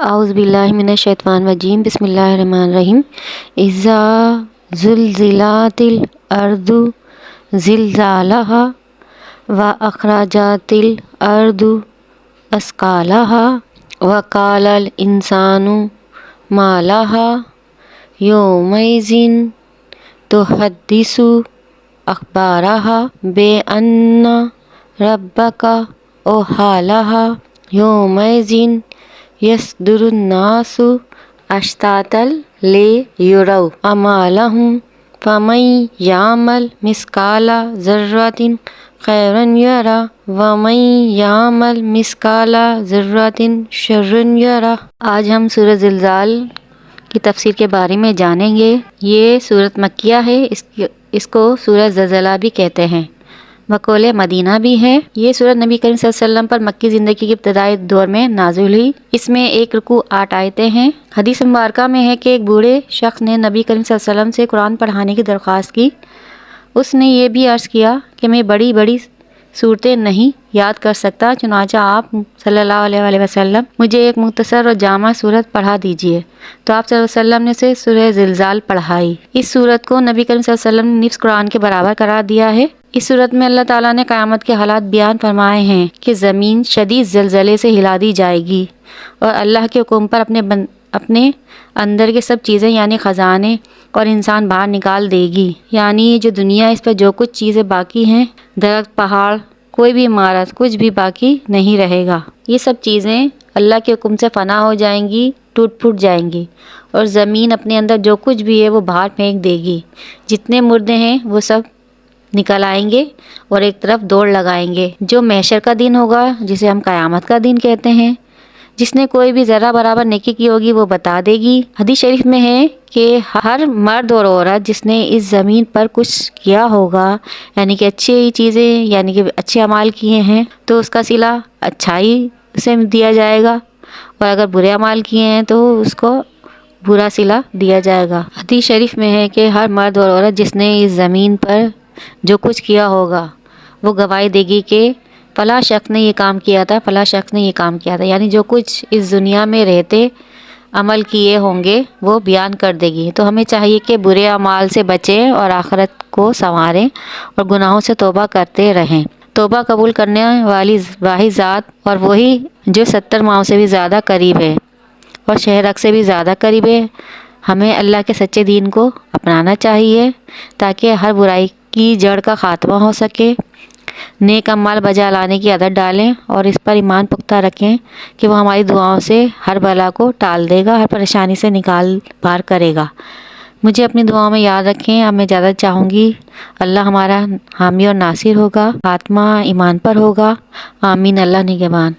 اعوذ باللہ من الشیطان الرجیم بسم اللہ الرحمن الرحیم اذا زلزلت الارض زلزالها واخرجت الارض اثقالها وقال الانسان ما لها یومئذ تحدث اخبارها بان ربک اوحی لها یومئذ یصدر الناس اشتاتا لیروا اعمالهم فمن یعمل مثقال ذرۃ خیرا یرہ ومن یعمل مثقال ذرۃ شرا یرہ۔ آج ہم سورۃ زلزال کی تفسیر کے بارے میں جانیں گے۔ یہ سورۃ مکیہ ہے، اس کو سورۃ زلزلہ بھی کہتے ہیں، بقول مدینہ بھی ہے۔ یہ سورۃ نبی کریم صلی اللہ علیہ وسلم پر مکی زندگی کے ابتدائی دور میں نازل ہوئی۔ اس میں 1 رکوع 8 آیتیں ہیں۔ حدیث مبارکہ میں ہے کہ ایک بوڑھے شخص نے نبی کریم صلی اللہ علیہ وسلم سے قرآن پڑھانے کی درخواست کی۔ اس نے یہ بھی عرض کیا کہ میں بڑی بڑی صورتیں نہیں یاد کر سکتا، چنانچہ آپ صلی اللہ علیہ وسلم مجھے ایک مختصر اور جامع صورت پڑھا دیجیے۔ تو آپ صلی اللہ علیہ وسلم نے اسے سورہ زلزال پڑھائی۔ اس صورت کو نبی کریم صلی اللہ علیہ وسلم نے نصف قرآن کے برابر قرار دیا ہے۔ اس صورت میں اللہ تعالیٰ نے قیامت کے حالات بیان فرمائے ہیں کہ زمین شدید زلزلے سے ہلا دی جائے گی اور اللہ کے حکم پر اپنے اندر کے سب چیزیں یعنی خزانے اور انسان باہر نکال دے گی، یعنی جو دنیا اس پر جو کچھ چیزیں باقی ہیں، درخت، پہاڑ، کوئی بھی عمارت، کچھ بھی باقی نہیں رہے گا۔ یہ سب چیزیں اللہ کے حکم سے فنا ہو جائیں گی، ٹوٹ پھوٹ جائیں گی، اور زمین اپنے اندر جو کچھ بھی ہے وہ باہر پھینک دے گی۔ جتنے مردے ہیں وہ سب نکل آئیں گے اور ایک طرف دوڑ لگائیں گے۔ جو محشر کا دن ہوگا، جسے ہم قیامت کا دن کہتے ہیں، جس نے کوئی بھی ذرہ برابر نیکی کی ہوگی وہ بتا دے گی۔ حدیث شریف میں ہے کہ ہر مرد اور عورت جس نے اس زمین پر کچھ کیا ہوگا، یعنی کہ اچھی چیزیں یعنی کہ اچھے اعمال کیے ہیں، تو اس کا صلہ اچھائی سے دیا جائے گا، اور اگر برے اعمال کیے ہیں تو اس کو برا صلہ دیا جائے گا۔ حدیث شریف میں ہے کہ ہر مرد اور عورت جس نے اس زمین پر جو کچھ کیا ہوگا وہ گواہی دے گی کہ فلاں شخص نے یہ کام کیا تھا، فلاں شخص نے یہ کام کیا تھا، یعنی جو کچھ اس دنیا میں رہتے عمل کیے ہوں گے وہ بیان کر دے گی۔ تو ہمیں چاہیے کہ برے اعمال سے بچیں اور آخرت کو سنواریں اور گناہوں سے توبہ کرتے رہیں۔ توبہ قبول کرنے والی واحد ذات اور وہی جو 70 ماؤں سے بھی زیادہ قریب ہے اور شہرک سے بھی زیادہ قریب ہے۔ ہمیں اللہ کے سچے دین کو اپنانا چاہیے تاکہ ہر برائی کی جڑ کا خاتمہ ہو سکے۔ نیک اعمال بجا لانے کی عادت ڈالیں اور اس پر ایمان پختہ رکھیں کہ وہ ہماری دعاؤں سے ہر بلا کو ٹال دے گا، ہر پریشانی سے نکال پار کرے گا۔ مجھے اپنی دعاؤں میں یاد رکھیں۔ اب میں زیادہ چاہوں گی اللہ ہمارا حامی اور ناصر ہوگا، خاتمہ ایمان پر ہوگا۔ آمین۔ اللہ نگہبان۔